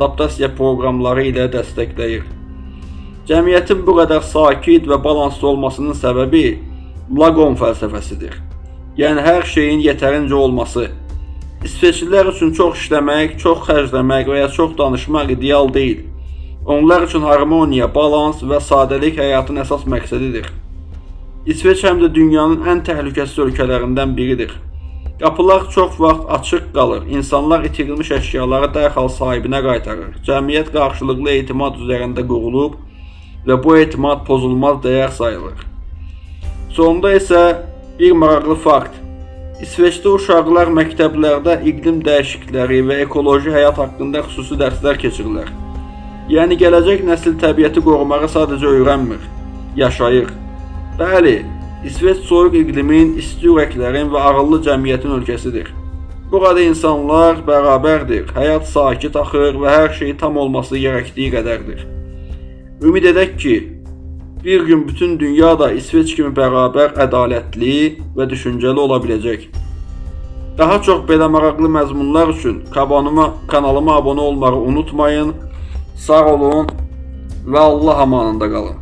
adaptasiya proqramları ilə dəstəkləyir. Cəmiyyətin bu qədər sakit və balanslı olmasının səbəbi Lagon fəlsəfəsidir. Yəni hər şeyin yetərincə olması. İsveçlilər üçün çox işləmək, çox xərcləmək və ya çox danışmaq ideal deyil. Onlar üçün harmoniya, balans və sadəlik həyatın əsas məqsədidir. İsveç həm də dünyanın ən təhlükəsiz ölkələrindən biridir. Qapılar çox vaxt açıq qalır, insanlar itirilmiş əşyaları dərhal sahibinə qaytarır. Cəmiyyət qarşılıqlı etimad üzərində qurulub və bu etimad pozulmaz dəyər sayılır. Sonunda isə bir maraqlı fakt. İsveçdə uşaqlar məktəblərdə iqlim dəyişiklikləri və ekoloji həyat haqqında xüsusi dərslər keçirirlər. Yəni gələcək nəsil təbiəti qorumağı sadəcə öyrənmir, yaşayır. Bəli, İsveç soyuq iqlimin, isti ürəklərin və ağıllı cəmiyyətin ölkəsidir. Burada insanlar bərabərdir, həyat sakit axır və hər şey tam olması gərəkdiyi qədərdir. Ümid edək ki, bir gün bütün dünya da İsveç kimi bərabər, ədalətli və düşüncəli ola biləcək. Daha çox belə maraqlı məzmunlar üçün kanalıma abunə olmağı unutmayın. Sağ olun və Allah amanında qalın.